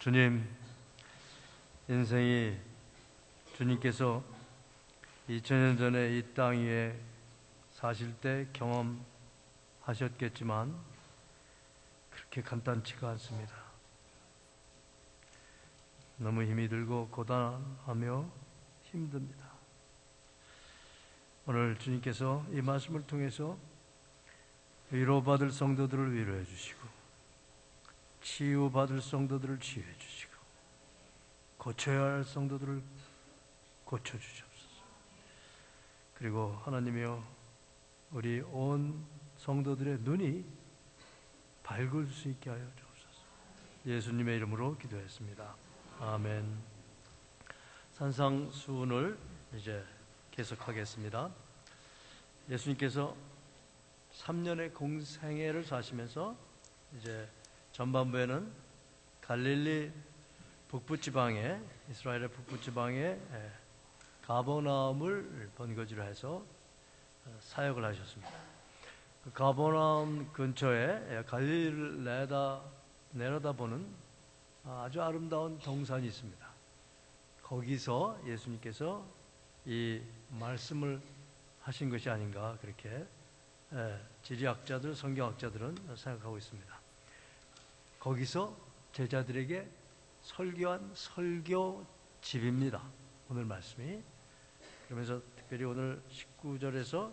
주님, 인생이 주님께서 2000년 전에 이 땅 위에 사실 때 경험하셨겠지만 그렇게 간단치가 않습니다. 너무 힘이 들고 고단하며 힘듭니다. 오늘 주님께서 이 말씀을 통해서 위로받을 성도들을 위로해 주시고 치유받을 성도들을 치유해 주시고 고쳐야 할 성도들을 고쳐주시옵소서. 그리고 하나님이여, 우리 온 성도들의 눈이 밝을 수 있게 하여 주옵소서. 예수님의 이름으로 기도했습니다. 아멘. 산상수훈을 이제 계속하겠습니다. 예수님께서 3년의 공생애를 사시면서 이제 전반부에는 갈릴리 북부지방에, 이스라엘의 북부지방에 가버나움을 번거지로 해서 사역을 하셨습니다. 그 가버나움 근처에 갈릴리를 내려다보는 아주 아름다운 동산이 있습니다. 거기서 예수님께서 이 말씀을 하신 것이 아닌가, 그렇게 지리학자들, 성경학자들은 생각하고 있습니다. 거기서 제자들에게 설교한 설교집입니다, 오늘 말씀이. 그러면서 특별히 오늘 19절에서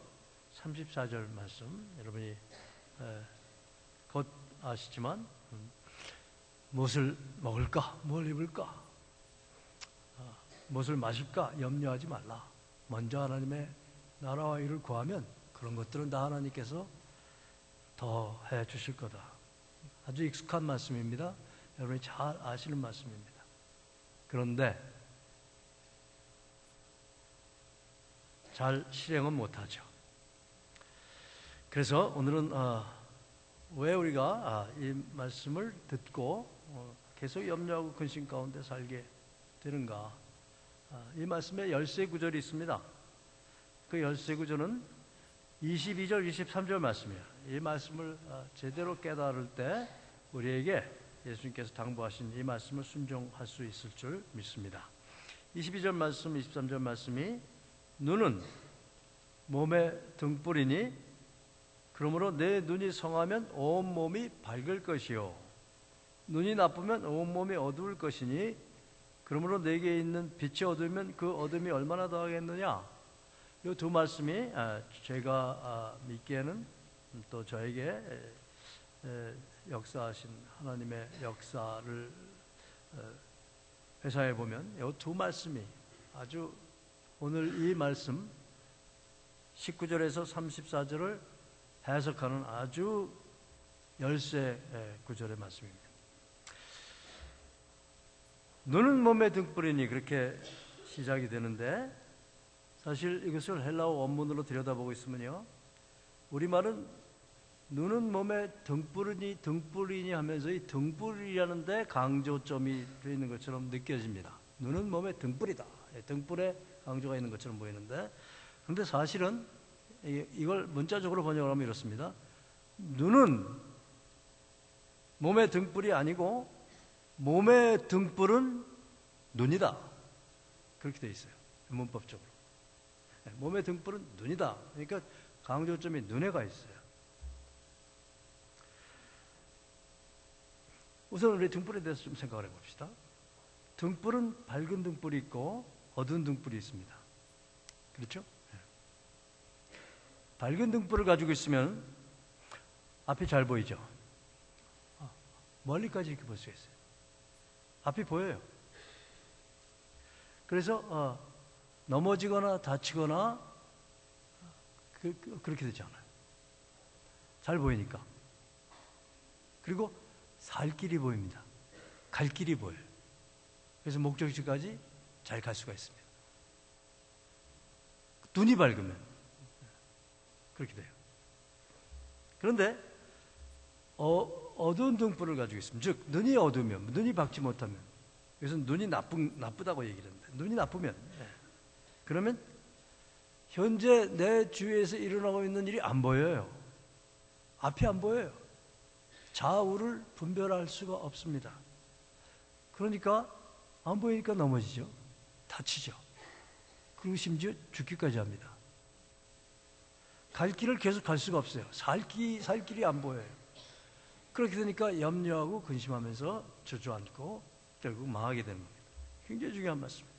34절 말씀, 여러분이 곧 아시지만 무엇을 먹을까, 뭘 입을까, 무엇을 마실까 염려하지 말라. 먼저 하나님의 나라와 일을 구하면 그런 것들은 다 하나님께서 더 해 주실 거다. 아주 익숙한 말씀입니다. 여러분이 잘 아시는 말씀입니다. 그런데 잘 실행은 못하죠. 그래서 오늘은 왜 우리가 이 말씀을 듣고 계속 염려하고 근심 가운데 살게 되는가. 이 말씀에 열쇠 구절이 있습니다. 그 열쇠 구절은 22절, 23절 말씀이에요. 이 말씀을 제대로 깨달을 때 우리에게 예수님께서 당부하신 이 말씀을 순종할 수 있을 줄 믿습니다. 22절 말씀, 23절 말씀이 눈은 몸의 등불이니 그러므로 내 눈이 성하면 온 몸이 밝을 것이요 눈이 나쁘면 온 몸이 어두울 것이니 그러므로 내게 있는 빛이 어두우면 그 어둠이 얼마나 더하겠느냐. 이 두 말씀이 제가 믿기에는 또 저에게 역사하신 하나님의 역사를 회상해 보면 이 두 말씀이 아주 오늘 이 말씀 19절에서 34절을 해석하는 아주 열쇠 구절의 말씀입니다. 눈은 몸의 등불이니 그렇게 시작이 되는데, 사실 이것을 헬라어 원문으로 들여다보고 있으면요, 우리말은 눈은 몸의 등불이니 하면서 이 등불이라는 데 강조점이 되어 있는 것처럼 느껴집니다. 눈은 몸의 등불이다. 등불에 강조가 있는 것처럼 보이는데, 그런데 사실은 이걸 문자적으로 번역을 하면 이렇습니다. 눈은 몸의 등불이 아니고 몸의 등불은 눈이다. 그렇게 되어 있어요, 문법적으로. 몸의 등불은 눈이다. 그러니까 강조점이 눈에 가 있어요. 우선 우리 등불에 대해서 좀 생각을 해봅시다. 등불은 밝은 등불이 있고 어두운 등불이 있습니다. 그렇죠? 밝은 등불을 가지고 있으면 앞이 잘 보이죠? 멀리까지 이렇게 볼 수가 있어요. 앞이 보여요. 그래서 넘어지거나 다치거나 그렇게 되지 않아요. 잘 보이니까. 그리고 살 길이 보입니다. 갈 길이 보여요. 그래서 목적지까지 잘 갈 수가 있습니다. 눈이 밝으면 그렇게 돼요. 그런데 어두운 등불을 가지고 있으면, 즉 눈이 어두우면, 눈이 밝지 못하면, 이것은 눈이 나쁘다고 얘기를 합니다. 눈이 나쁘면, 그러면 현재 내 주위에서 일어나고 있는 일이 안 보여요. 앞이 안 보여요. 좌우를 분별할 수가 없습니다. 그러니까 안 보이니까 넘어지죠. 다치죠. 그리고 심지어 죽기까지 합니다. 갈 길을 계속 갈 수가 없어요. 살 길이 안 보여요. 그렇게 되니까 염려하고 근심하면서 주저앉고 결국 망하게 되는 겁니다. 굉장히 중요한 말씀입니다.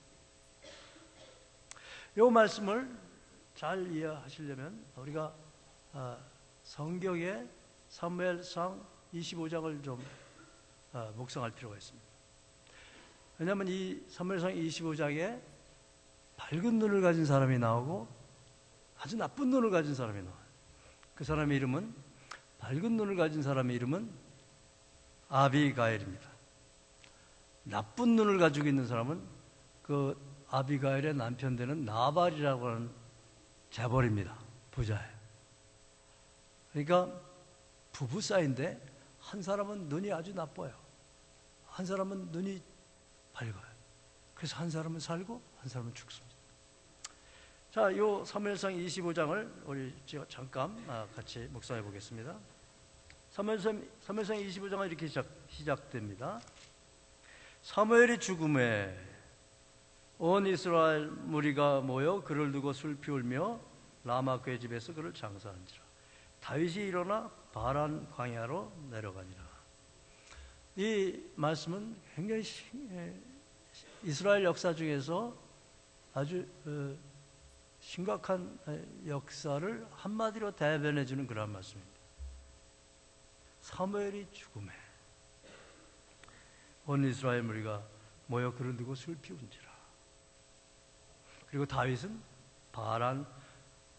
이 말씀을 잘 이해하시려면 우리가 성경의 사무엘상 25장을 좀 묵상할 필요가 있습니다. 왜냐하면 이 사무엘상 25장에 밝은 눈을 가진 사람이 나오고 아주 나쁜 눈을 가진 사람이 나와요. 그 사람의 이름은, 밝은 눈을 가진 사람의 이름은 아비가일입니다. 나쁜 눈을 가지고 있는 사람은 그 아비가일의 남편 되는 나발이라고 하는 재벌입니다. 부자예요. 그러니까 부부 사이인데 한 사람은 눈이 아주 나빠요. 한 사람은 눈이 밝아요. 그래서 한 사람은 살고 한 사람은 죽습니다. 자, 이 사무엘상 25장을 우리 잠깐 같이 묵상해 보겠습니다. 사무엘상 25장은 이렇게 시작됩니다. 사무엘이 죽음에 온 이스라엘 무리가 모여 그를 두고 슬피 울며 라마 그의 집에서 그를 장사한지라. 다윗이 일어나 바란 광야로 내려가니라. 이 말씀은 굉장히 이스라엘 역사 중에서 아주 심각한 역사를 한마디로 대변해 주는 그런 말씀입니다. 사무엘이 죽음에 온 이스라엘 무리가 모여 그를 두고 슬피 운지라. 그리고 다윗은 바란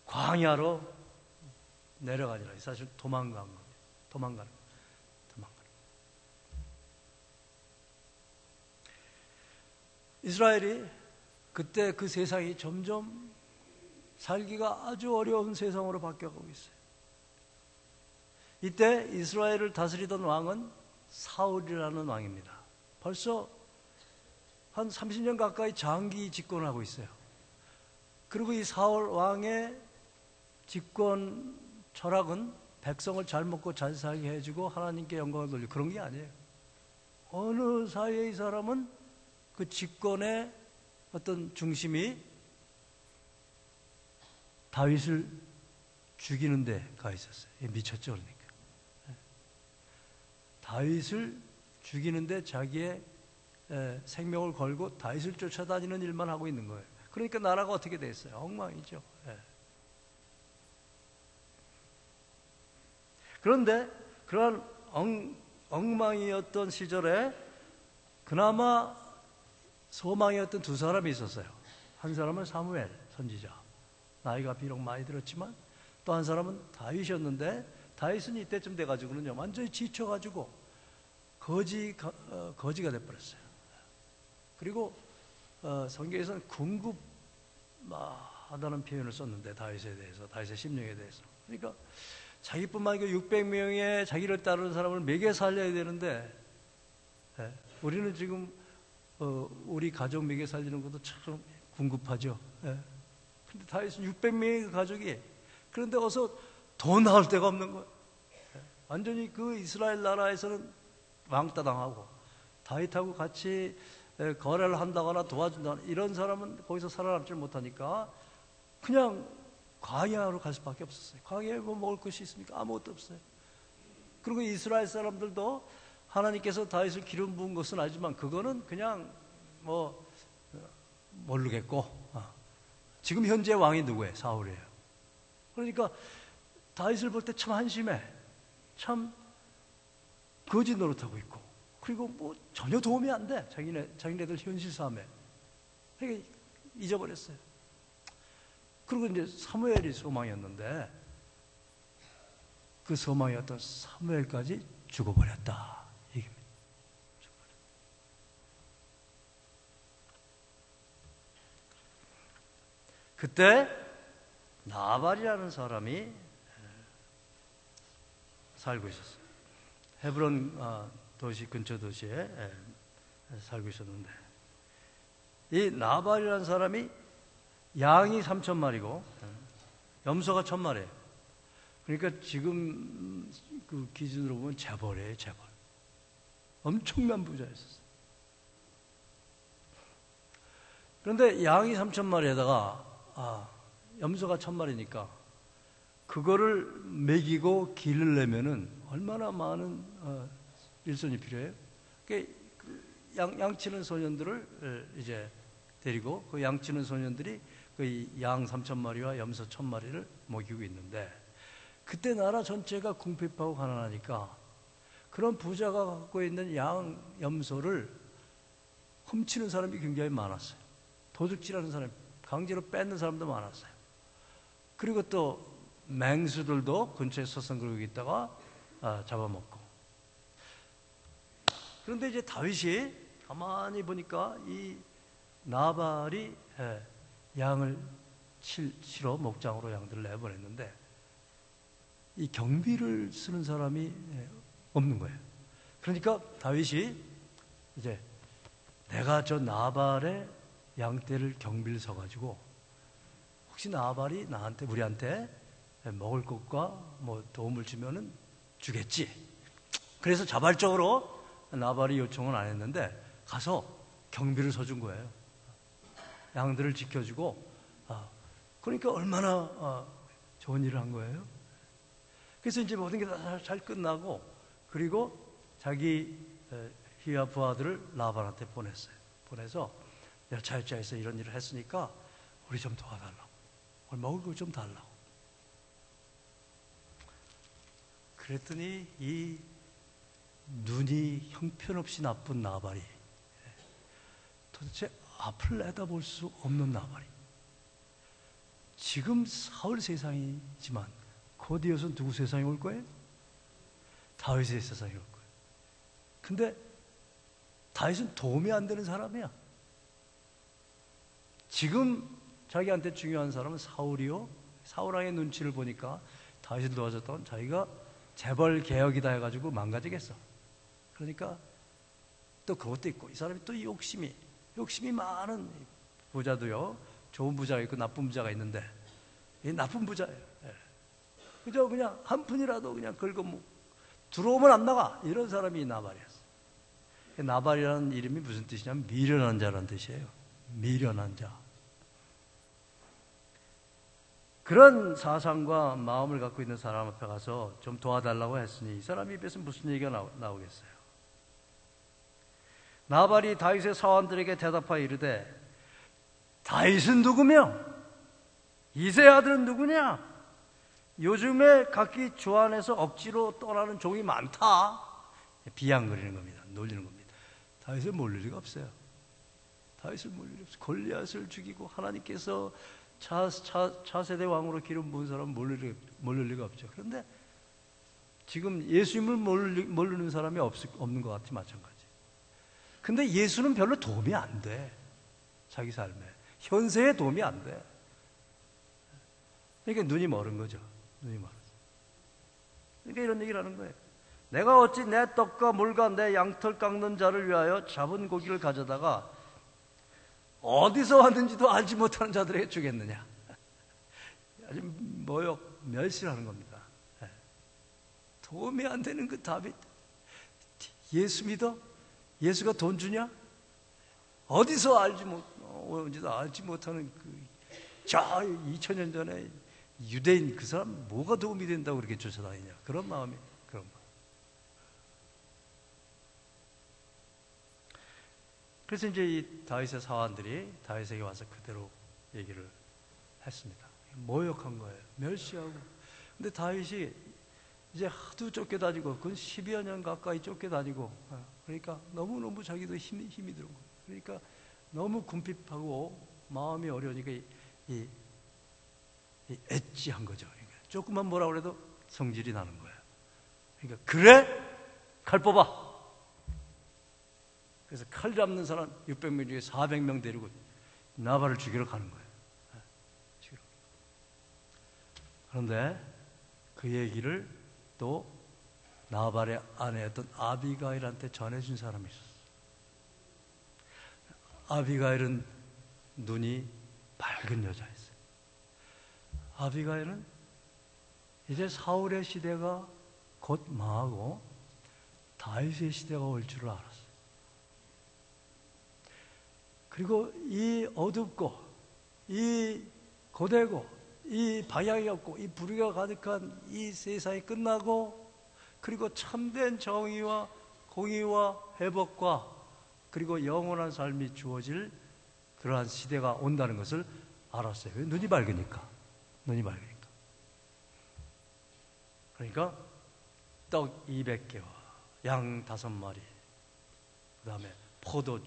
광야로 내려가니라. 사실 도망가는 겁니다. 도망가는. 이스라엘이 그때 그 세상이 점점 살기가 아주 어려운 세상으로 바뀌어가고 있어요. 이때 이스라엘을 다스리던 왕은 사울이라는 왕입니다. 벌써 한 30년 가까이 장기 집권을 하고 있어요. 그리고 이 사울 왕의 집권 철학은 백성을 잘 먹고 잘 살게 해주고 하나님께 영광을 돌리고 그런 게 아니에요. 어느 사이에 이 사람은 그 집권의 어떤 중심이 다윗을 죽이는 데 가 있었어요. 미쳤죠, 그러니까. 다윗을 죽이는데 자기의 생명을 걸고 다윗을 쫓아다니는 일만 하고 있는 거예요. 그러니까 나라가 어떻게 됐어요? 엉망이죠. 그런데 그러한 엉망이었던 시절에 그나마 소망이었던 두 사람이 있었어요. 한 사람은 사무엘 선지자, 나이가 비록 많이 들었지만, 또 한 사람은 다윗이었는데, 다윗은 이때쯤 돼가지고는요 완전히 지쳐가지고 거지가 돼버렸어요. 그리고 성경에서는 궁급하다는 표현을 썼는데, 다윗에 대해서, 다윗의 심령에 대해서. 그러니까 자기뿐만 아니라 600명의 자기를 따르는 사람을 먹여 살려야 되는데, 우리는 지금 우리 가족 먹여 살리는 것도 참 궁급하죠. 근데 다윗은 600명의 가족이, 그런데 어서 더 나올 데가 없는 거예요. 완전히 그 이스라엘 나라에서는 왕따 당하고, 다윗하고 같이 거래를 한다거나 도와준다거나 이런 사람은 거기서 살아남지 못하니까 그냥 광야로 갈 수밖에 없었어요. 광야에 뭐 먹을 것이 있습니까? 아무것도 없어요. 그리고 이스라엘 사람들도 하나님께서 다윗을 기름 부은 것은 알지만 그거는 그냥 모르겠고, 지금 현재 왕이 누구예요? 사울이에요. 그러니까 다윗을 볼 때 참 한심해. 참 거지 노릇하고 있고, 그리고 뭐 전혀 도움이 안 돼. 자기네들 현실 삶에. 그러니까 잊어버렸어요. 그리고 이제 사무엘이 소망이었는데, 그 소망이었던 사무엘까지 죽어버렸다. 얘기입니다. 그때 나발이라는 사람이 살고 있었어요. 헤브론 도시 근처 도시에 살고 있었는데, 이 나발이라는 사람이 양이 3,000마리고 염소가 1,000마리예요. 그러니까 지금 그 기준으로 보면 재벌이에요, 재벌. 엄청난 부자였었어요. 그런데 양이 3,000마리에다가 염소가 1,000마리니까 그거를 먹이고 기르려면은 얼마나 많은 일손이 필요해요? 양치는 소년들을 이제 데리고 그 양치는 소년들이 그 양 3,000마리와 염소 1,000마리를 먹이고 있는데, 그때 나라 전체가 궁핍하고 가난하니까 그런 부자가 갖고 있는 양, 염소를 훔치는 사람이 굉장히 많았어요. 도둑질하는 사람, 강제로 뺏는 사람도 많았어요. 그리고 또 맹수들도 근처에 서성거리고 있다가 잡아먹고. 그런데 이제 다윗이 가만히 보니까 이 나발이 양을 치러 목장으로 양들을 내보냈는데 이 경비를 쓰는 사람이 없는 거예요. 그러니까 다윗이 이제 내가 저 나발의 양떼를 경비를 서가지고 혹시 나발이 우리한테 먹을 것과 뭐 도움을 주면은 주겠지. 그래서 자발적으로 나발이 요청은 안 했는데 가서 경비를 서준 거예요. 양들을 지켜주고. 그러니까 얼마나 좋은 일을 한 거예요. 그래서 이제 모든 게 다 잘 끝나고, 그리고 자기 희와 부하들을 나발한테 보냈어요. 보내서 열차에서 이런 일을 했으니까 우리 좀 도와달라고, 먹을 거 좀 달라고. 그랬더니 이 눈이 형편없이 나쁜 나발이, 도대체 앞을 내다볼 수 없는 나발이, 지금 사울 세상이지만 곧 이어서 누구 세상이 올 거예요? 다윗의 세상이 올 거예요. 근데 다윗은 도움이 안 되는 사람이야. 지금 자기한테 중요한 사람은 사울이요. 사울 왕의 눈치를 보니까 다윗을 도와줬던 자기가 재벌 개혁이다 해가지고 망가지겠어. 그러니까 또 그것도 있고, 이 사람이 또 욕심이 많은 부자도요, 좋은 부자가 있고 나쁜 부자가 있는데, 이 나쁜 부자예요. 그저 그냥 한 푼이라도 그냥 긁어 들어오면 안 나가, 이런 사람이 나발이었어요. 나발이라는 이름이 무슨 뜻이냐면 미련한 자라는 뜻이에요. 미련한 자. 그런 사상과 마음을 갖고 있는 사람 앞에 가서 좀 도와달라고 했으니 이 사람 입에서 무슨 얘기가 나오겠어요? 나발이 다윗의 사원들에게 대답하여 이르되, 다윗은 누구며 이새의 아들은 누구냐? 요즘에 각기 주 안에서 억지로 떠나는 종이 많다. 비양거리는 겁니다. 놀리는 겁니다. 다윗을 몰릴 리가 없어요. 다윗을 몰릴 리 없어요. 골리앗을 죽이고 하나님께서 차세대 왕으로 기름 부은 사람은 모를 리가 없죠. 그런데 지금 예수님을 모르는 사람이 없는 것 같이 마찬가지. 근데 예수는 별로 도움이 안 돼. 자기 삶에. 현세에 도움이 안 돼. 그러니까 눈이 멀은 거죠. 눈이 멀어서. 그러니까 이런 얘기를 하는 거예요. 내가 어찌 내 떡과 물과 내 양털 깎는 자를 위하여 잡은 고기를 가져다가 어디서 왔는지도 알지 못하는 자들에게 주겠느냐. 아주 모욕, 멸시하는 겁니다. 도움이 안 되는 그 다윗, 예수 믿어? 예수가 돈 주냐? 어디서 온지도 알지 못하는 저 2000년 전에 유대인 그 사람 뭐가 도움이 된다고 그렇게 쫓아다니냐. 그런 마음이, 그런 마음. 그래서 이제 이 다윗의 사환들이 다윗에게 와서 그대로 얘기를 했습니다. 모욕한 거예요. 멸시하고. 근데 다윗이 이제 하도 쫓겨다니고, 그건 10여 년 가까이 쫓겨다니고, 그러니까 너무너무 자기도 힘이 들은 거예요. 그러니까 너무 궁핍하고 마음이 어려우니까 이 엣지한 거죠. 그러니까 조금만 뭐라 그래도 성질이 나는 거예요. 그러니까 그래? 칼 뽑아. 그래서 칼 잡는 사람 600명 중에 400명 데리고 나발을 죽이러 가는 거예요. 죽이러. 그런데 그 얘기를 또 나발의 아내였던 아비가일한테 전해준 사람이 있었어요. 아비가일은 눈이 밝은 여자였어요. 아비가일은 이제 사울의 시대가 곧 망하고 다윗의 시대가 올 줄을 알았어요. 그리고 이 어둡고 이 고되고 이 방향이 없고 이 불의가 가득한 이 세상이 끝나고, 그리고 참된 정의와 공의와 회복과 그리고 영원한 삶이 주어질 그러한 시대가 온다는 것을 알았어요. 왜? 눈이 밝으니까. 눈이 밝으니까. 그러니까 떡 200개와 양 5마리, 그 다음에 포도,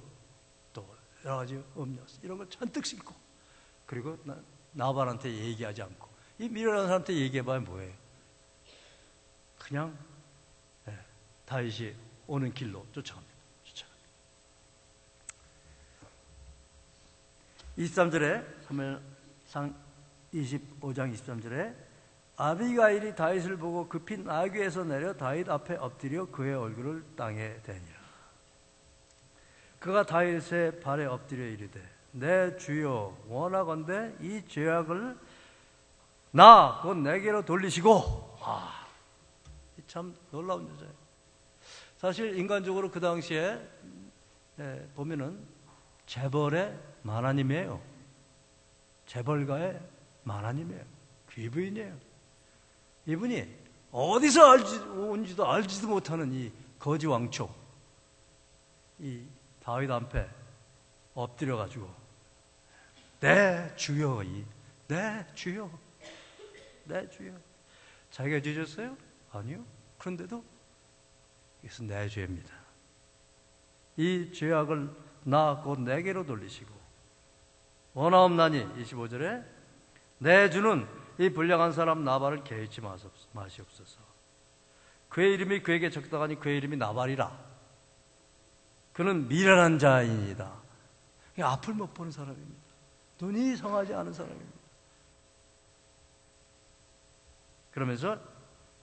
또 여러 가지 음료수 이런 걸 잔뜩 싣고, 그리고 나발한테 얘기하지 않고, 이 미련한 사람한테 얘기해봐야 뭐예요? 그냥 다윗이 오는 길로 쫓아갑니다. 23절에 3무엘상 25장 23절에 아비가일이 다윗을 보고 급히 나귀에서 내려 다윗 앞에 엎드려 그의 얼굴을 땅에 대니라. 그가 다윗의 발에 엎드려 이르되 내 주여 원하건대 이 죄악을 나 곧 내게로 돌리시고. 참 놀라운 여자예요. 사실 인간적으로 그 당시에 보면은 재벌의 만화님이에요. 재벌가의 만화님이에요. 귀부인이에요. 이분이 어디서 온지도 알지도 못하는 이 거지 왕초, 이 다윗 앞에 엎드려가지고 내 주여, 내 주여, 내 주여. 자기가 죄졌어요? 아니요. 그런데도 이것은 내 죄입니다. 이 죄악을 나 곧 내게로 돌리시고 원하옵나니 25절에 내 주는 이 불량한 사람 나발을 개의치 마시옵소서. 그의 이름이 그에게 적당하니 그의 이름이 나발이라. 그는 미련한 자이니이다. 앞을 못 보는 사람입니다. 눈이 성하지 않은 사람입니다. 그러면서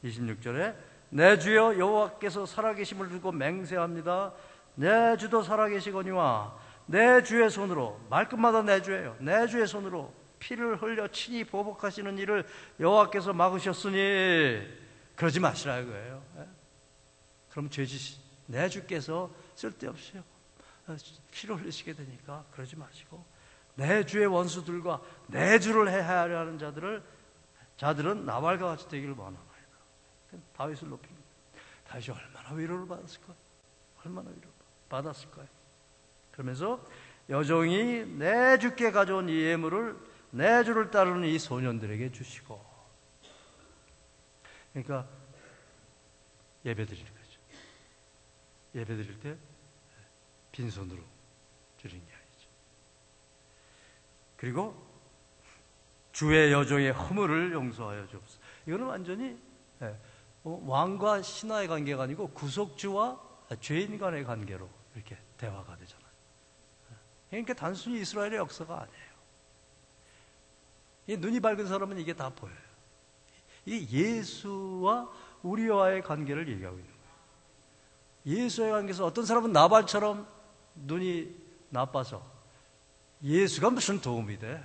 26절에 내 주여 여호와께서 살아계심을 두고 맹세합니다. 내 주도 살아계시거니와 내 주의 손으로, 말끝마다 내 주예요. 내 주의 손으로 피를 흘려 친히 보복하시는 일을 여호와께서 막으셨으니 그러지 마시라 이거예요. 그럼 죄짓 내 주께서 쓸데없이 피를 흘리시게 되니까 그러지 마시고 내 주의 원수들과 내 주를 해하려 하는 자들은 나발과 같이 되기를 원하나이다. 다윗을 높입니다. 다윗이 얼마나 위로를 받았을까요? 얼마나 위로를 받았을까요? 그러면서 여종이 내 주께 가져온 이 예물을 내 주를 따르는 이 소년들에게 주시고, 그러니까 예배 드리는 거죠. 예배 드릴 때 빈손으로 드리는 게 아니죠. 그리고 주의 여종의 허물을 용서하여 주옵소서. 이거는 완전히 왕과 신하의 관계가 아니고 구속주와 죄인 간의 관계로 이렇게 대화가 되잖아요. 그러니까 단순히 이스라엘의 역사가 아니에요. 이 눈이 밝은 사람은 이게 다 보여요. 이게 예수와 우리와의 관계를 얘기하고 있는 거예요. 예수와의 관계에서 어떤 사람은 나발처럼 눈이 나빠서 예수가 무슨 도움이 돼?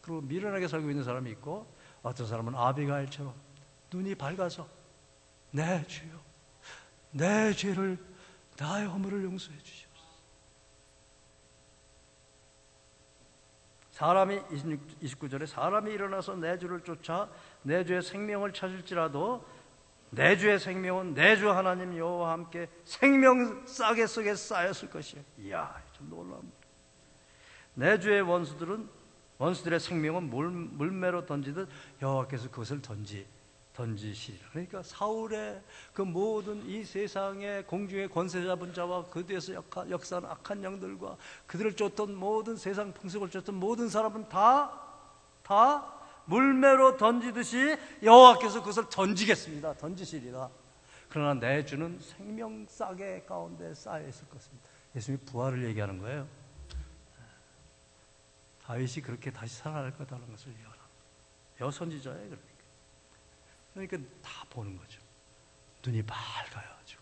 그리고 미련하게 살고 있는 사람이 있고, 어떤 사람은 아비가일처럼 눈이 밝아서 내 주여, 내 죄를, 나의 허물을 용서해 주시옵소서. 사람이 29절에 사람이 일어나서 내 주를 쫓아 내 주의 생명을 찾을지라도 내 주의 생명은 내 주 하나님 여호와와 함께 생명 싸개 속에 쌓였을 것이요. 이야, 참 놀랍니다. 내 주의 원수들의 생명은 물매로 던지듯 여호와께서 그것을 던지시리라. 그러니까 사울의 그 모든 이 세상의 공중의 권세 잡은 자와 그 뒤에서 역사하는 악한 영들과 그들을 쫓던 모든 세상 풍속을 쫓던 모든 사람은 다 물매로 던지듯이 여호와께서 그것을 던지시리라. 그러나 내 주는 생명 싸개 가운데 쌓여 있을 것입니다. 예수님이 부활을 얘기하는 거예요. 다윗이 그렇게 다시 살아날 거다라는 것을 예언합니다. 여선지자예요. 그러니까 다 보는 거죠. 눈이 밝아요. 아주.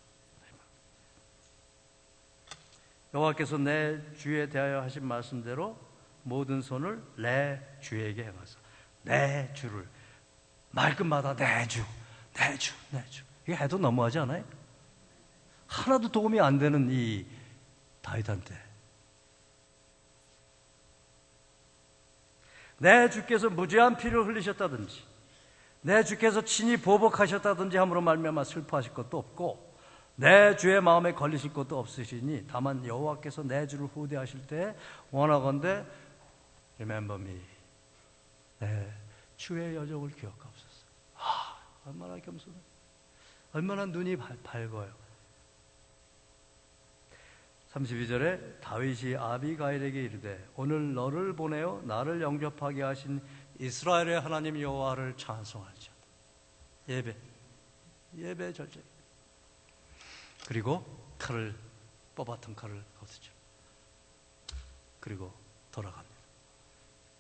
여호와께서 내 주에 대하여 하신 말씀대로 모든 손을 내 주에게 행하사 내 주를 말끝마다 내 주. 이게 해도 너무하지 않아요? 하나도 도움이 안 되는 이 다윗한테 내 주께서 무죄한 피를 흘리셨다든지 내 주께서 친히 보복하셨다든지 함으로 말미암아 슬퍼하실 것도 없고 내 주의 마음에 걸리실 것도 없으시니 다만 여호와께서 내 주를 후대하실 때 원하건대 Remember me. 내 주의 여정을 기억하옵소서. 얼마나 겸손해. 얼마나 눈이 밝아요. 32절에 다윗이 아비가일에게 이르되 오늘 너를 보내어 나를 영접하게 하신 이스라엘의 하나님 여호와를 찬송할지어다. 예배 절제. 그리고 뽑았던 칼을 거두죠. 그리고 돌아갑니다.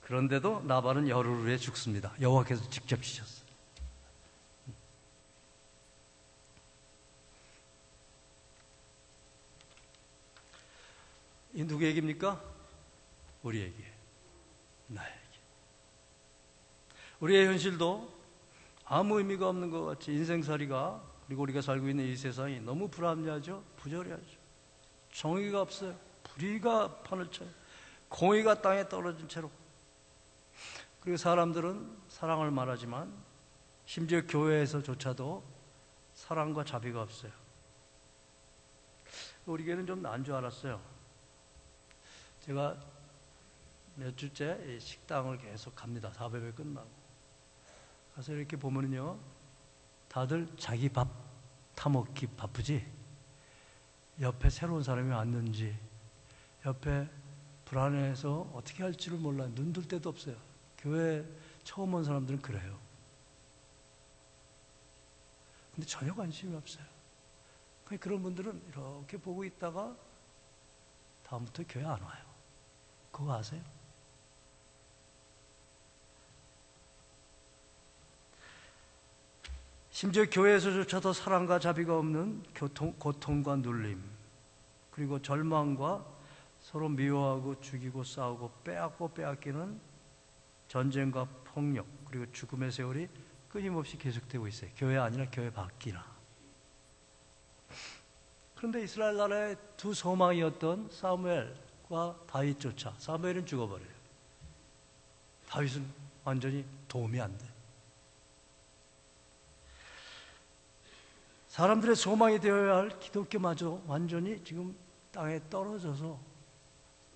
그런데도 나발은 열흘 후에 죽습니다. 여호와께서 직접 치셨어요. 이 누구 얘기입니까? 우리 얘기, 나의 얘기. 우리의 현실도 아무 의미가 없는 것 같이 인생살이가, 그리고 우리가 살고 있는 이 세상이 너무 불합리하죠? 부조리하죠. 정의가 없어요. 불의가 판을 쳐요. 공의가 땅에 떨어진 채로. 그리고 사람들은 사랑을 말하지만 심지어 교회에서조차도 사랑과 자비가 없어요. 우리 교회는 좀 나은 줄 알았어요. 제가 몇 주째 식당을 계속 갑니다. 400회 끝나고. 가서 이렇게 보면요, 다들 자기 밥 타먹기 바쁘지, 옆에 새로운 사람이 왔는지, 옆에 불안해서 어떻게 할지를 몰라요. 눈 둘 데도 없어요. 교회 처음 온 사람들은 그래요. 근데 전혀 관심이 없어요. 그런 분들은 이렇게 보고 있다가 다음부터 교회 안 와요. 그거 아세요? 심지어 교회에서조차도 사랑과 자비가 없는 고통과 눌림, 그리고 절망과 서로 미워하고 죽이고 싸우고 빼앗고 빼앗기는 전쟁과 폭력, 그리고 죽음의 세월이 끊임없이 계속되고 있어요. 교회 아니라 교회 밖이나. 그런데 이스라엘 나라의 두 소망이었던 사무엘과 다윗조차, 사무엘은 죽어버려요. 다윗은 완전히 도움이 안 돼. 사람들의 소망이 되어야 할 기독교마저 완전히 지금 땅에 떨어져서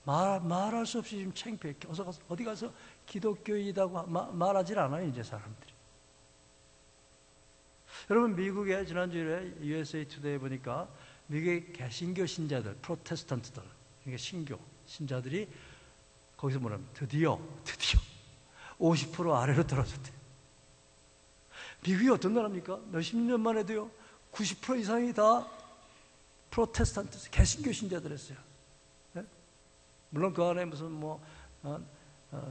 말할 수 없이 지금 창피해. 어디 가서 기독교이다고 말하질 않아요, 이제 사람들이. 여러분, 미국에 지난주에 USA 투데이에 보니까 미국의 개신교 신자들, 프로테스탄트들, 그러니까 신교 신자들이 거기서 뭐냐면 드디어 50% 아래로 떨어졌대. 미국이 어떤 나라입니까? 몇십 년 만에도요 90% 이상이 다 프로테스탄트, 개신교 신자들이었어요. 네? 물론 그 안에 무슨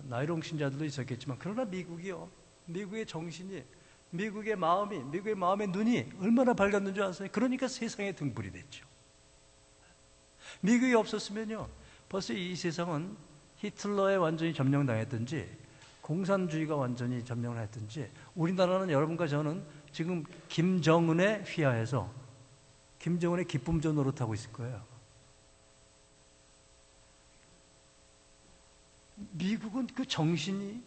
나이롱 신자들도 있었겠지만, 그러나 미국이요, 미국의 정신이, 미국의 마음이, 미국의 마음의 눈이 얼마나 밝았는 줄 아세요? 그러니까 세상에 등불이 됐죠. 미국이 없었으면요, 벌써 이 세상은 히틀러에 완전히 점령당했든지 공산주의가 완전히 점령을 했든지, 우리나라는 여러분과 저는 지금 김정은에 휘하해서 김정은의 기쁨전 노릇하고 있을 거예요. 미국은 그 정신이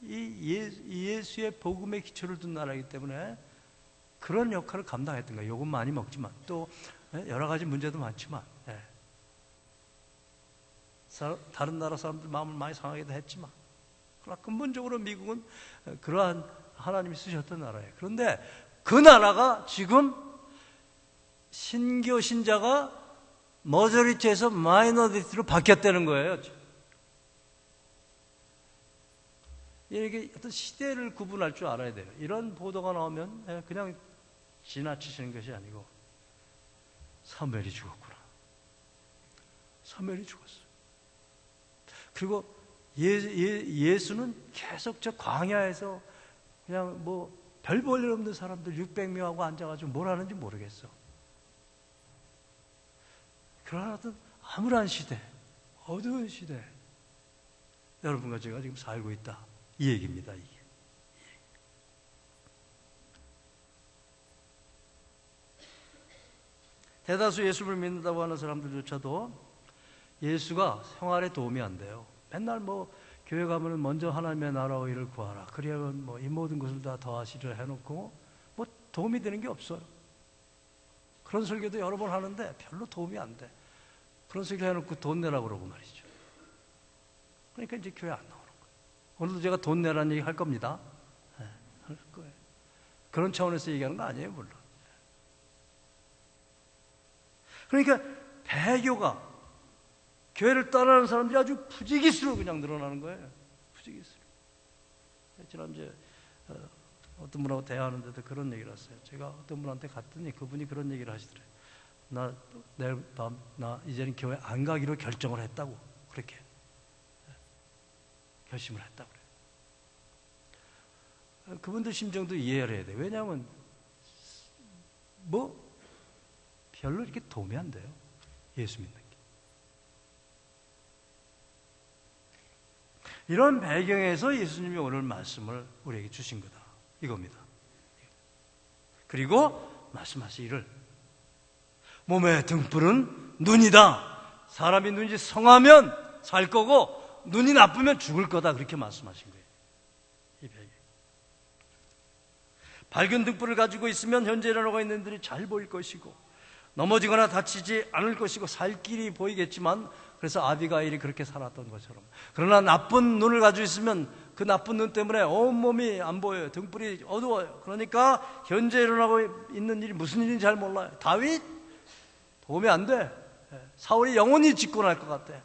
이 예수의 복음의 기초를 둔 나라이기 때문에 그런 역할을 감당했던 거예요. 욕은 많이 먹지만, 또 여러 가지 문제도 많지만, 다른 나라 사람들 마음을 많이 상하기도 했지만, 그러나 근본적으로 미국은 그러한 하나님이 쓰셨던 나라예요. 그런데 그 나라가 지금 신교 신자가 머저리티에서 마이너리티로 바뀌었다는 거예요. 이게 어떤 시대를 구분할 줄 알아야 돼요. 이런 보도가 나오면 그냥 지나치시는 것이 아니고, 사무엘이 죽었구나. 사무엘이 죽었어요. 그리고 예수는 계속 저 광야에서 그냥 별 볼 일 없는 사람들 600명하고 앉아가지고 뭘 하는지 모르겠어. 그러한 어떤 암울한 시대, 어두운 시대, 여러분과 제가 지금 살고 있다, 이 얘기입니다. 이게. 대다수 예수를 믿는다고 하는 사람들조차도 예수가 생활에 도움이 안 돼요. 맨날 교회 가면은 먼저 하나님의 나라와 일을 구하라. 그래야만 뭐 이 모든 것을 다 더하시리라 해놓고 뭐 도움이 되는 게 없어요. 그런 설교도 여러 번 하는데 별로 도움이 안 돼. 그런 설교 해놓고 돈 내라고 그러고 말이죠. 그러니까 이제 교회 안 나오는 거예요. 오늘도 제가 돈 내라는 얘기 할 겁니다. 네, 할 거예요. 그런 차원에서 얘기하는 거 아니에요, 물론. 그러니까 배교가 교회를 떠나는 사람들이 아주 부지기수로 그냥 늘어나는 거예요. 부지기수로. 지난주에 어떤 분하고 대화하는데도 그런 얘기를 했어요. 제가 어떤 분한테 갔더니 그분이 그런 얘기를 하시더래요. 내일 밤 나 이제는 교회 안 가기로 결정을 했다고. 그렇게 결심을 했다고 그래요. 그분들 심정도 이해를 해야 돼요. 왜냐하면 뭐 별로 이렇게 도움이 안 돼요. 예수 믿는 게. 이런 배경에서 예수님이 오늘 말씀을 우리에게 주신 거다. 이겁니다. 그리고 말씀하시기를 몸의 등불은 눈이다. 사람이 눈이 성하면 살 거고 눈이 나쁘면 죽을 거다. 그렇게 말씀하신 거예요. 이 배경. 밝은 등불을 가지고 있으면 현재 일어나고 있는 일들이 잘 보일 것이고 넘어지거나 다치지 않을 것이고 살 길이 보이겠지만 그래서 아비가일이 그렇게 살았던 것처럼 그러나 나쁜 눈을 가지고 있으면 그 나쁜 눈 때문에 온몸이 안 보여요. 등불이 어두워요. 그러니까 현재 일어나고 있는 일이 무슨 일인지 잘 몰라요. 다윗 도움이 안 돼. 사울이 영원히 집권할 것 같아.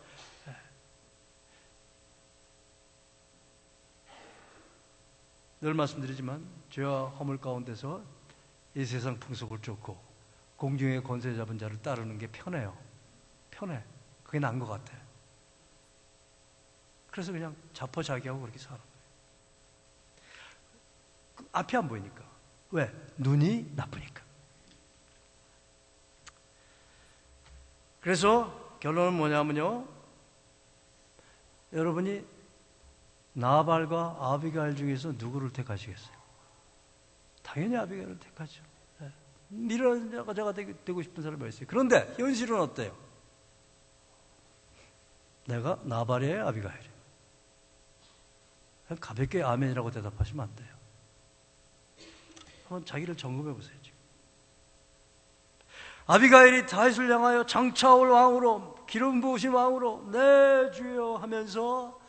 늘 말씀드리지만 죄와 허물 가운데서 이 세상 풍속을 쫓고 공중의 권세 잡은 자를 따르는 게 편해요. 편해. 그게 나은 것 같아. 그래서 그냥 자포자기하고 그렇게 사는 거예요. 앞이 안 보이니까. 왜? 눈이 나쁘니까. 그래서 결론은 뭐냐면요. 여러분이 나발과 아비가일 중에서 누구를 택하시겠어요? 당연히 아비가일을 택하죠. 미련한 여자가 되고 싶은 사람이 있어요. 그런데 현실은 어때요? 내가 나발이에요, 아비가일이에요? 가볍게 아멘이라고 대답하시면 안 돼요. 한번 자기를 점검해 보세요. 지금. 아비가일이 다윗을 향하여 장차올 왕으로 기름 부으신 왕으로 네 주여 하면서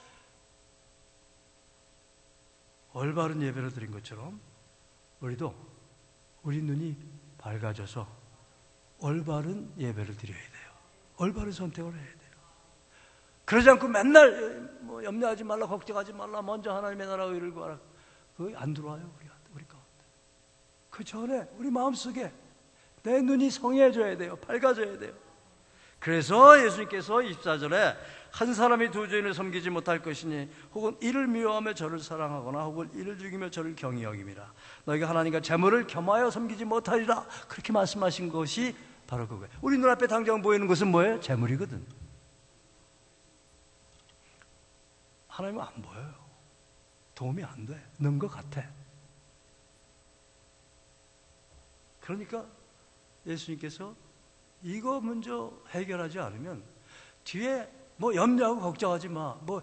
올바른 예배를 드린 것처럼 우리도 우리 눈이 밝아져서 올바른 예배를 드려야 돼요. 올바른 선택을 해야 돼요. 그러지 않고 맨날 뭐 염려하지 말라, 걱정하지 말라, 먼저 하나님의 나라와 의를 구하라. 그거 안 들어와요, 우리 가운데. 그 전에 우리 마음속에 내 눈이 성해져야 돼요. 밝아져야 돼요. 그래서 예수님께서 24절에 한 사람이 두 주인을 섬기지 못할 것이니 혹은 이를 미워하며 저를 사랑하거나 혹은 이를 죽이며 저를 경히 여김이라. 너희가 하나님과 재물을 겸하여 섬기지 못하리라. 그렇게 말씀하신 것이 바로 그거예요. 우리 눈앞에 당장 보이는 것은 뭐예요? 재물이거든. 하나님은 안 보여요. 도움이 안 돼. 는 것 같아. 그러니까 예수님께서 이거 먼저 해결하지 않으면 뒤에 뭐 염려하고 걱정하지 마. 뭐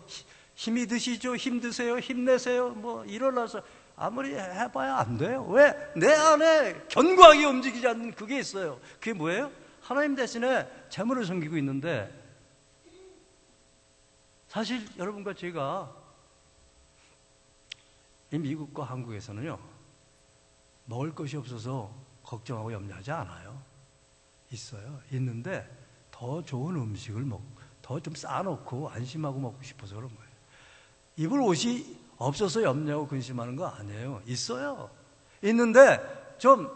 힘이 드시죠? 힘드세요? 힘내세요? 뭐 일어나서 아무리 해봐야 안 돼요. 왜? 내 안에 견고하게 움직이지 않는 그게 있어요. 그게 뭐예요? 하나님 대신에 재물을 섬기고 있는데 사실 여러분과 제가 이 미국과 한국에서는요 먹을 것이 없어서 걱정하고 염려하지 않아요. 있어요. 있는데 더 좋은 음식을 더 좀 싸놓고 안심하고 먹고 싶어서 그런 거예요. 입을 옷이 없어서 염려하고 근심하는 거 아니에요. 있어요. 있는데 좀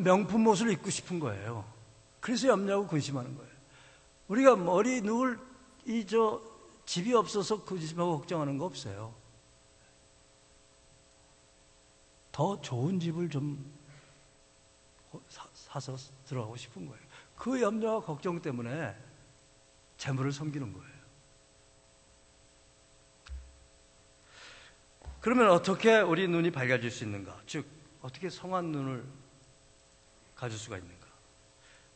명품 옷을 입고 싶은 거예요. 그래서 염려하고 근심하는 거예요. 우리가 머리 누울 집이 없어서 근심하고 걱정하는 거 없어요. 더 좋은 집을 좀 사서 들어가고 싶은 거예요. 그 염려와 걱정 때문에 재물을 섬기는 거예요. 그러면 어떻게 우리 눈이 밝아질 수 있는가? 즉 어떻게 성한 눈을 가질 수가 있는가?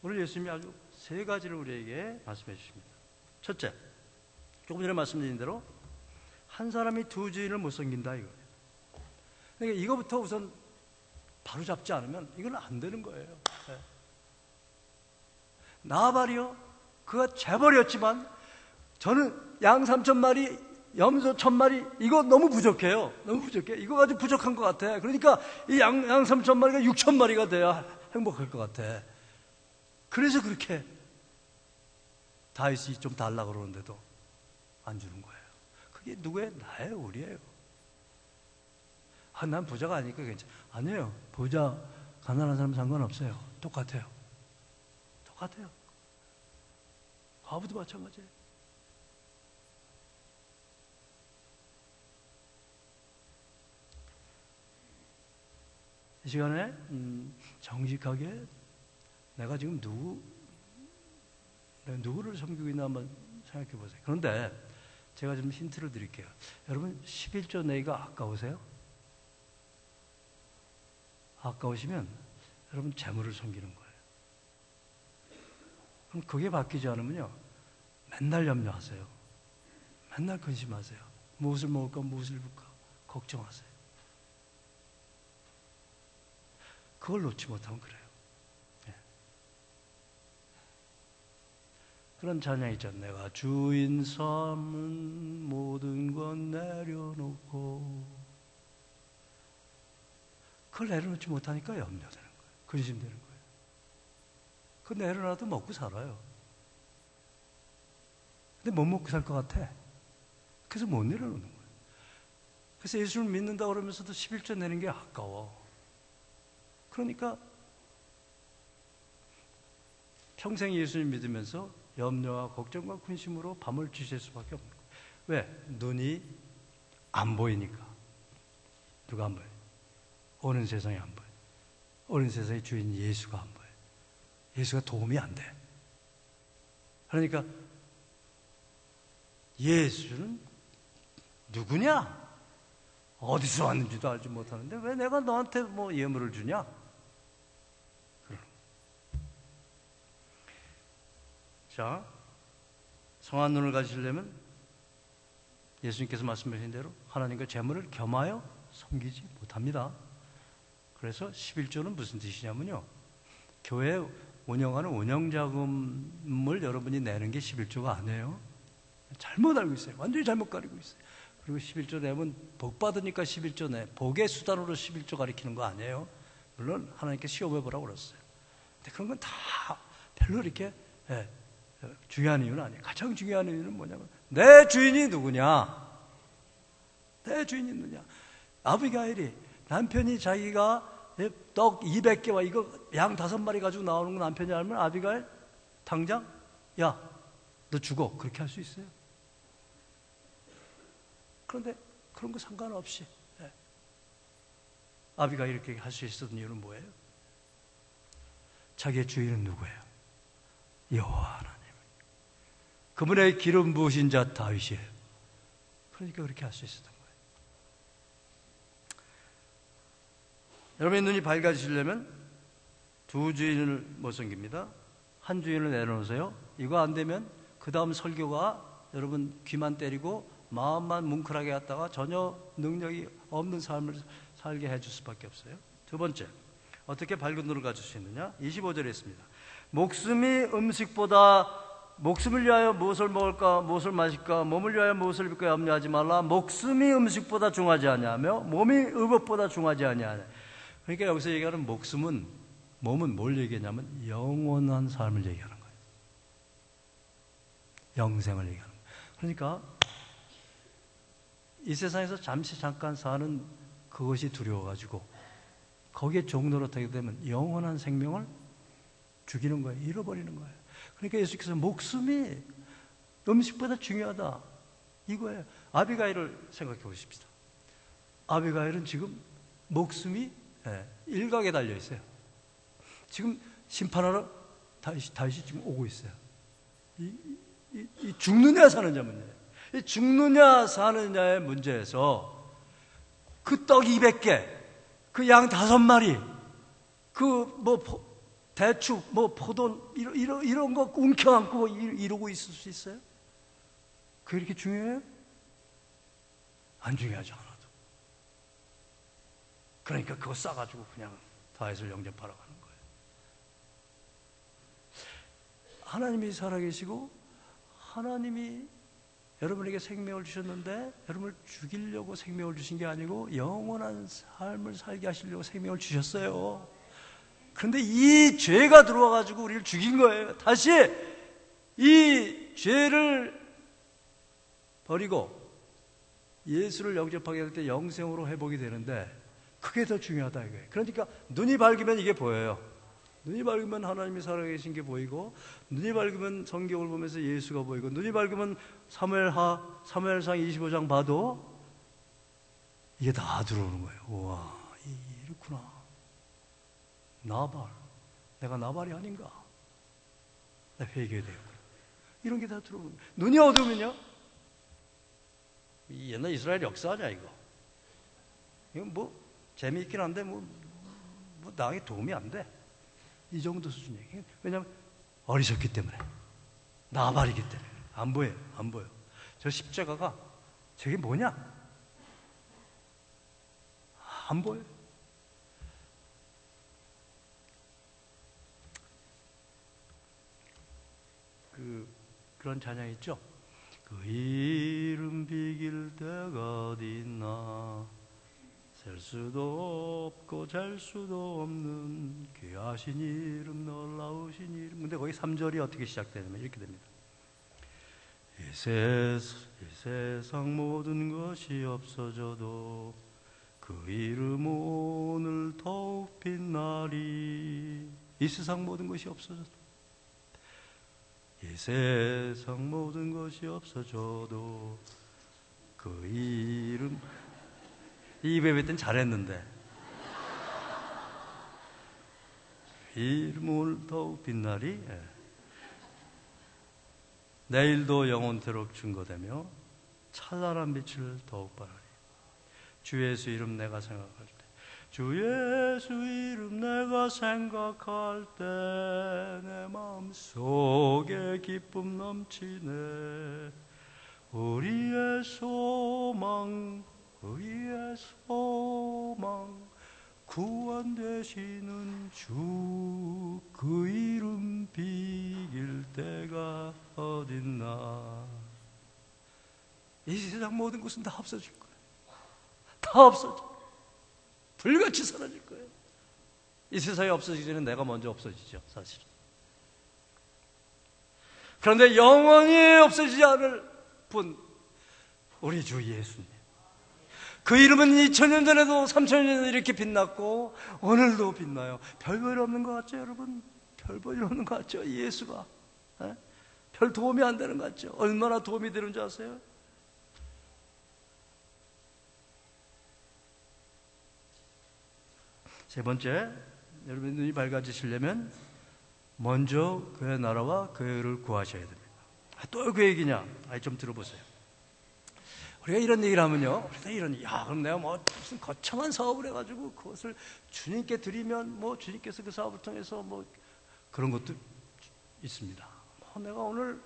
오늘 예수님이 아주 세 가지를 우리에게 말씀해 주십니다. 첫째, 조금 전에 말씀드린 대로 한 사람이 두 주인을 못 섬긴다 이거예요. 그러니까 이거부터 우선 바로 잡지 않으면 이건 안 되는 거예요. 네. 나발이요, 그가 재벌이었지만 저는 양 3,000마리, 염소 1,000마리 이거 너무 부족해요. 너무 부족해. 이거 가지고 부족한 것 같아. 그러니까 이 양 3,000마리가 6,000마리가 돼야 행복할 것 같아. 그래서 그렇게 다윗이 좀 달라고 그러는데도 안 주는 거예요. 그게 누구예요? 나예요, 우리예요. 난 부자가 아니니까 괜찮아. 아니에요. 부자, 가난한 사람 상관없어요. 똑같아요. 똑같아요. 과부도 마찬가지예요. 이 시간에 정직하게 내가 지금 누구를 섬기고 있나 한번 생각해 보세요. 그런데 제가 좀 힌트를 드릴게요. 여러분 11조 내기가 아까우세요? 아까우시면 여러분 재물을 섬기는 거예요. 그럼 그게 바뀌지 않으면요, 맨날 염려하세요. 맨날 근심하세요. 무엇을 먹을까, 무엇을 입을까 걱정하세요. 그걸 놓지 못하면 그래요. 예. 그런 찬양 있죠. 내가 주인 삼은 모든 건 내려놓고. 그걸 내려놓지 못하니까 염려되는 거예요. 근심되는 거예요. 그거 내려놔도 먹고 살아요. 근데 못 먹고 살 것 같아. 그래서 못 내려놓는 거예요. 그래서 예수를 믿는다 그러면서도 11조 내는 게 아까워. 그러니까 평생 예수님 믿으면서 염려와 걱정과 근심으로 밤을 지샐 수밖에 없는 거예요. 왜? 눈이 안 보이니까. 누가 안 보여요? 오는 세상이 안 보여요. 오는 세상의 주인 예수가 안 보여요. 예수가 도움이 안 돼. 그러니까 예수는 누구냐? 어디서 왔는지도 알지 못하는데 왜 내가 너한테 뭐 예물을 주냐? 자, 성한 눈을 가지려면 예수님께서 말씀하신 대로 하나님과 재물을 겸하여 섬기지 못합니다. 그래서 11조는 무슨 뜻이냐면요, 교회 운영하는 운영자금을 여러분이 내는 게 11조가 아니에요. 잘못 알고 있어요. 완전히 잘못 가리고 있어요. 그리고 11조 내면 복 받으니까 11조 내, 복의 수단으로 11조 가리키는 거 아니에요. 물론 하나님께 시험해보라고 그랬어요. 근데 그런 건 다 별로 이렇게 중요한 이유는 아니에요. 가장 중요한 이유는 뭐냐면 내 주인이 누구냐? 내 주인이 누구냐? 아비가일이 남편이 자기가 떡 200개와 이거 양 5마리 가지고 나오는 거 남편이 알면 아비가일 당장 야, 너 죽어. 그렇게 할 수 있어요. 그런데 그런 거 상관없이 아비가일이 이렇게 할 수 있었던 이유는 뭐예요? 자기의 주인은 누구예요? 여호와 하나님. 그분의 기름 부으신 자 다윗이에요. 그러니까 그렇게 할 수 있었던 거예요. 여러분의 눈이 밝아지시려면 두 주인을 못 섬깁니다. 한 주인을 내려놓으세요. 이거 안 되면 그 다음 설교가 여러분 귀만 때리고 마음만 뭉클하게 했다가 전혀 능력이 없는 삶을 살게 해줄 수밖에 없어요. 두 번째, 어떻게 밝은 눈을 가질 수 있느냐? 25절에 있습니다. 목숨이 음식보다, 목숨을 위하여 무엇을 먹을까, 무엇을 마실까, 몸을 위하여 무엇을 입을까 염려하지 말라. 목숨이 음식보다 중하지 아니하며 몸이 의복보다 중하지 아니하냐. 그러니까 여기서 얘기하는 목숨은, 몸은 뭘 얘기하냐면 영원한 삶을 얘기하는 거예요. 영생을 얘기하는 거예요. 그러니까 이 세상에서 잠시 잠깐 사는 그것이 두려워가지고 거기에 종노릇하게 되면 영원한 생명을 죽이는 거예요. 잃어버리는 거예요. 그러니까 예수께서 목숨이 음식보다 중요하다 이거예요. 아비가일을 생각해 보십시다. 아비가일은 지금 목숨이 일각에 달려 있어요. 지금 심판하러 다윗이 지금 오고 있어요. 이 죽느냐 사느냐 문제. 이 죽느냐 사느냐의 문제에서 그 떡 200개, 그 양 5마리, 그 뭐 대추, 뭐 포도 이런 거 움켜안고 이러고 있을 수 있어요? 그게 이렇게 중요해요? 안 중요하죠, 하나도. 그러니까 그거 싸가지고 그냥 다윗을 영접하러 가는 거예요. 하나님이 살아계시고 하나님이 여러분에게 생명을 주셨는데 여러분을 죽이려고 생명을 주신 게 아니고 영원한 삶을 살게 하시려고 생명을 주셨어요. 그런데 이 죄가 들어와가지고 우리를 죽인 거예요. 다시 이 죄를 버리고 예수를 영접하게 될 때 영생으로 회복이 되는데 그게 더 중요하다 이거예요. 그러니까 눈이 밝으면 이게 보여요. 눈이 밝으면 하나님이 살아계신 게 보이고, 눈이 밝으면 성경을 보면서 예수가 보이고, 눈이 밝으면 사무엘상 25장 봐도 이게 다 들어오는 거예요. 우와, 이렇구나. 나발, 내가 나발이 아닌가? 나 회개해야 되겠구나. 이런 게 다 들어오는 거예요. 눈이 어두우면요, 옛날 이스라엘 역사냐 이거. 이건 뭐 재미있긴 한데 뭐 나에게 도움이 안 돼. 이 정도 수준이에요. 왜냐하면 어리석기 때문에, 나발이기 때문에 안 보여요. 안 보여. 저 십자가가 저게 뭐냐? 안 보여. 그런 찬양 있죠? 그 이름 비길 데가 어딨나, 셀 수도 없고 잴 수도 없는 귀하신 이름, 놀라우신 이름. 근데 거기 3절이 어떻게 시작되냐면 이렇게 됩니다. 이 세상 모든 것이 없어져도 그 이름 오늘 더욱 빛나리. 이 세상 모든 것이 없어져도, 이 세상 모든 것이 없어져도 그 이름. 이 베베 때는 잘했는데 이름을 더욱 빛나리. 내일도 영원토록 증거되며 찬란한 빛을 더욱 발하리. 주 예수 이름 내가 생각할 때, 주 예수 이름 내가 생각할 때 내 마음속에 기쁨 넘치네. 우리의 소망, 우리의 소망, 구원 되시는 주, 그 이름 비길 때가 어딨나. 이 세상 모든 것은 다 없어질 거예요. 다 없어져. 불같이 사라질 거예요. 이 세상이 없어지기 전에 내가 먼저 없어지죠, 사실은. 그런데 영원히 없어지지 않을 분, 우리 주 예수님. 그 이름은 2000년 전에도 3000년 전에도 이렇게 빛났고 오늘도 빛나요. 별 볼 일 없는 것 같죠, 여러분? 별 볼 일 없는 것 같죠, 예수가? 에? 별 도움이 안 되는 것 같죠? 얼마나 도움이 되는 줄 아세요? 세 번째, 여러분 눈이 밝아지시려면 먼저 그의 나라와 그의 구하셔야 됩니다. 또 그 얘기냐? 좀 들어보세요. 우리가 이런 얘기를 하면요, 우리가 그럼 내가 뭐 무슨 거창한 사업을 해가지고 그것을 주님께 드리면 뭐 주님께서 그 사업을 통해서 뭐 그런 것도 있습니다. 내가 오늘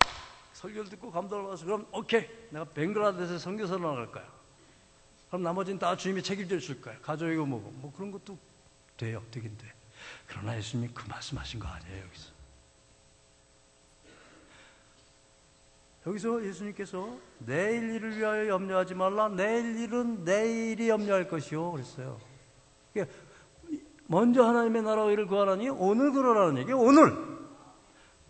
설교를 듣고 감동을 받아서 그럼 오케이, 내가 벵글라데시에 선교사로 나갈 거야. 그럼 나머지는 다 주님이 책임져 줄 거야. 가족이고 뭐고 뭐 그런 것도 돼요, 되긴 돼. 그러나 예수님이 그 말씀하신 거 아니에요. 여기서 예수님께서 내일 일을 위하여 염려하지 말라. 내일 일은 내일이 염려할 것이요 그랬어요. 먼저 하나님의 나라와 일을 구하라니 오늘 그러라는 얘기예요.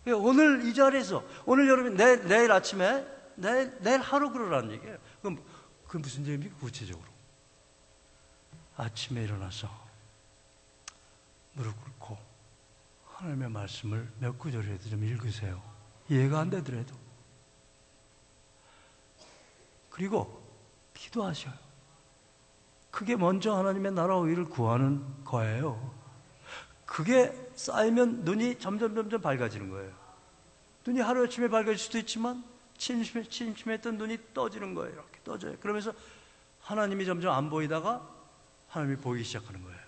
오늘 이 자리에서, 오늘 여러분 내일 아침에 내일 하루 그러라는 얘기예요. 그럼 그 무슨 얘기입니까? 구체적으로 아침에 일어나서 무릎 꿇고 하나님의 말씀을 몇 구절이라도 좀 읽으세요. 이해가 안 되더라도. 그리고 기도하셔요. 그게 먼저 하나님의 나라와 의를 구하는 거예요. 그게 쌓이면 눈이 점점 밝아지는 거예요. 눈이 하루아침에 밝아질 수도 있지만 침침했던 눈이 떠지는 거예요. 이렇게 떠져요. 그러면서 하나님이 점점 안 보이다가 하나님이 보이기 시작하는 거예요.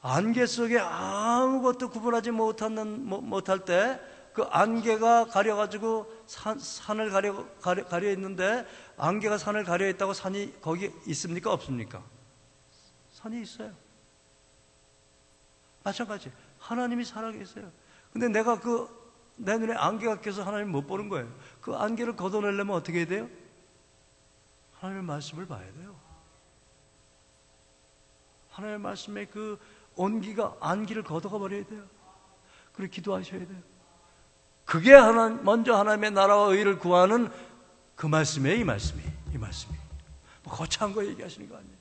안개 속에 아무것도 구분하지 못할 때 그 그 안개가 가려가지고 산을 가려 있는데, 안개가 산을 가려 있다고 산이 거기 있습니까? 없습니까? 산이 있어요. 마찬가지. 하나님이 살아계세요. 근데 내가 내 눈에 안개가 껴서 하나님 못 보는 거예요. 그 안개를 걷어내려면 어떻게 해야 돼요? 하나님의 말씀을 봐야 돼요. 하나님의 말씀에 그 온기가 안개를 걷어가 버려야 돼요. 그리고 기도하셔야 돼요. 그게 먼저 하나님의 나라와 의를 구하는 그 말씀이에요. 이 말씀이. 뭐 거창한 거 얘기하시는 거 아니에요.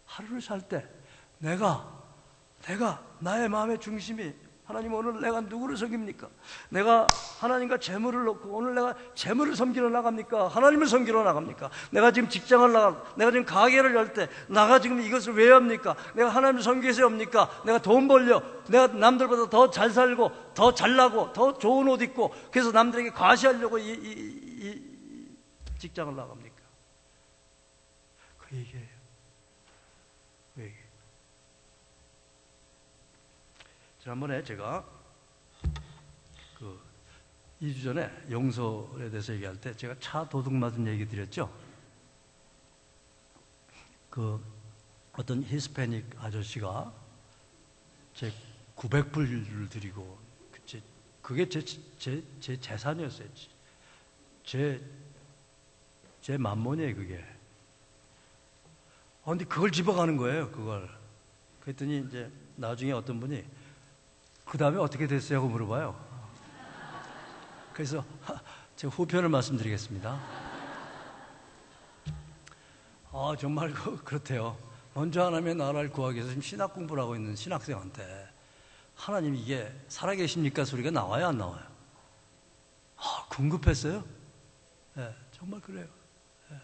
하루를 살 때 내가 나의 마음의 중심이, 하나님 오늘 내가 누구를 섬깁니까? 내가 하나님과 재물을 놓고 오늘 내가 재물을 섬기러 나갑니까? 하나님을 섬기러 나갑니까? 내가 지금 직장을 내가 지금 가게를 열 때 내가 지금 이것을 왜 합니까? 내가 하나님을 섬기기 위해서 합니까? 내가 돈 벌려, 내가 남들보다 더 잘 살고 더 잘나고 더 좋은 옷 입고 그래서 남들에게 과시하려고 이 직장을 나갑니까? 그 얘기예요. 그 얘기. 지난번에 제가 2주 전에 용서에 대해서 얘기할 때 제가 차 도둑 맞은 얘기 드렸죠. 어떤 히스패닉 아저씨가 제 900불을 드리고, 그게 제 재산이었어요. 제 만몬이에요, 그게. 근데 그걸 집어가는 거예요, 그걸. 그랬더니 이제 나중에 어떤 분이 그 다음에 어떻게 됐어요? 하고 물어봐요. 그래서 제가 후편을 말씀드리겠습니다. 정말 그렇대요. 먼저 하나님의 나라를 구하기 위해서 지금 신학 공부를 하고 있는 신학생한테 하나님 이게 살아계십니까? 소리가 나와요? 안 나와요? 궁금했어요? 네, 정말 그래요. 네.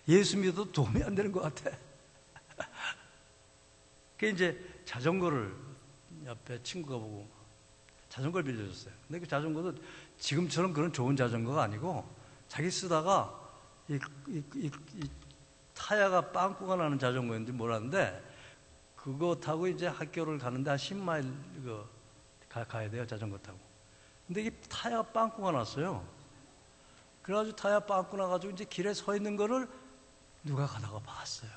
예수 믿어도 도움이 안 되는 것 같아. 그 이제 자전거를 옆에 친구가 보고 자전거를 빌려줬어요. 근데 그 자전거도 지금처럼 그런 좋은 자전거가 아니고 자기 쓰다가 이 타야가 빵꾸가 나는 자전거였는지 몰랐는데 그거 타고 이제 학교를 가는데 한 10마일 가야 돼요, 자전거 타고. 근데 이게 타야가 빵꾸가 났어요. 그래가지고 타야 빵꾸 나가지고 이제 길에 서 있는 거를 누가 가다가 봤어요.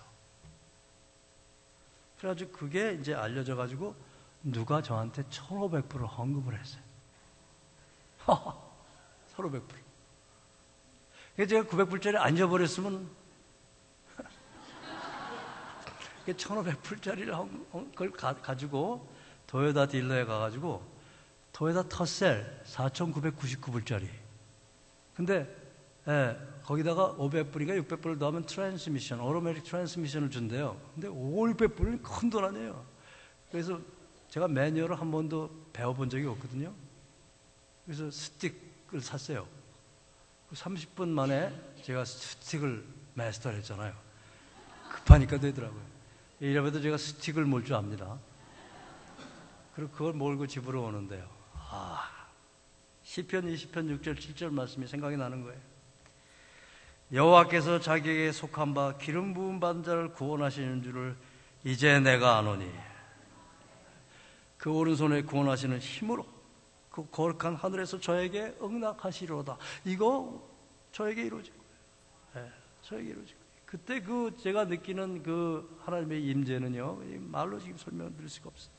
그래가지고 그게 이제 알려져가지고 누가 저한테 1,500불을 헌금을 했어요. 1,500불. 그래서 제가 900불짜리 안 잊어버렸으면 1,500불짜리를 그걸 가지고 도요타 딜러에 가가지고 도요타 터셀 4,999불짜리. 근데 거기다가 500불인가 600불을 넣으면 트랜스미션, 오토매틱 트랜스미션을 준대요. 근데 500불은 큰 돈 아니에요. 그래서 제가 매뉴얼을 한 번도 배워본 적이 없거든요. 그래서 스틱을 샀어요. 30분 만에 제가 스틱을 마스터를 했잖아요. 급하니까 되더라고요. 이래봬도 제가 스틱을 몰 줄 압니다. 그리고 그걸 몰고 집으로 오는데요. 시편 20편 6절 7절 말씀이 생각이 나는 거예요. 여호와께서 자기에게 속한 바 기름 부음 받은 자를 구원하시는 줄을 이제 내가 아노니, 그 오른손에 구원하시는 힘으로 그 거룩한 하늘에서 저에게 응낙하시리로다. 이거 저에게 이루어질 거예요. 저에게 이루어질 거예요. 그때 제가 느끼는 그 하나님의 임재는요, 말로 지금 설명드릴 수가 없어요.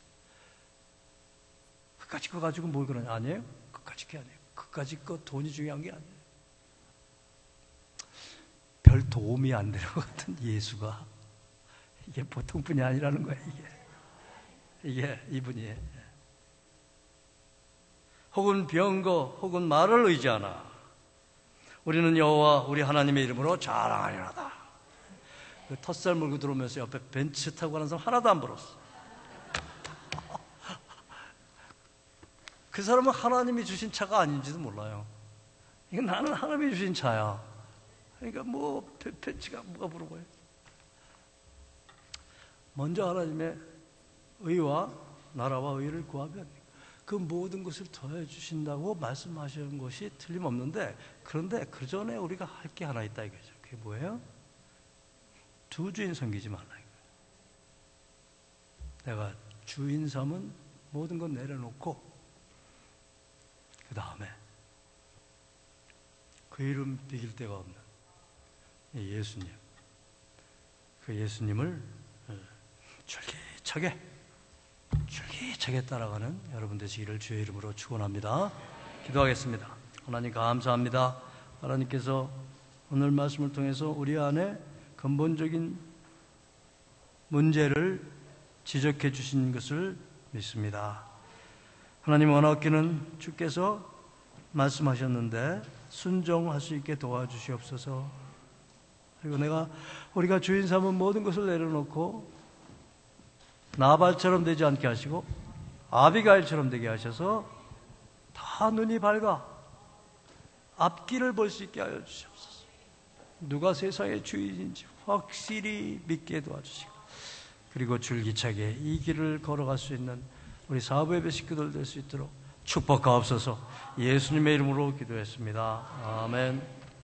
그까짓 거 가지고 뭘 그러냐? 아니에요. 그까짓 게 아니에요. 그까짓 거 돈이 중요한 게 아니에요. 별 도움이 안 되는 것 같은 예수가 이게 보통 분이 아니라는 거예요. 이게 이분이. 혹은 병거 혹은 말을 의지하나 우리는 여호와 우리 하나님의 이름으로 자랑하리로다. 그 텃살 몰고 들어오면서 옆에 벤츠 타고 가는 사람 하나도 안 부렀어. 그 사람은 하나님이 주신 차가 아닌지도 몰라요. 이거 나는 하나님이 주신 차야. 그러니까 벤츠가 뭐가 부르고요. 먼저 하나님의 의와 나라와 의를 구하면 그 모든 것을 더해 주신다고 말씀하시는 것이 틀림없는데, 그런데 그 전에 우리가 할 게 하나 있다 이거죠. 그게 뭐예요? 두 주인 섬기지 말라 이거예요. 내가 주인 삼은 모든 것 내려놓고 그 다음에 그 이름 비길 데가 없는 예수님, 그 예수님을 줄기차게 따라가는 여러분 되시기를 주의 이름으로 축원합니다. 기도하겠습니다. 하나님 감사합니다. 하나님께서 오늘 말씀을 통해서 우리 안에 근본적인 문제를 지적해 주신 것을 믿습니다. 하나님 원하옵기는 주께서 말씀하셨는데 순종할 수 있게 도와주시옵소서. 그리고 우리가 주인 삼은 모든 것을 내려놓고 나발처럼 되지 않게 하시고 아비가일처럼 되게 하셔서 다 눈이 밝아 앞길을 볼 수 있게 하여 주시옵소서. 누가 세상의 주인인지 확실히 믿게 도와주시고, 그리고 줄기차게 이 길을 걸어갈 수 있는 우리 사부예배 식구들 될 수 있도록 축복하옵소서. 예수님의 이름으로 기도했습니다. 아멘.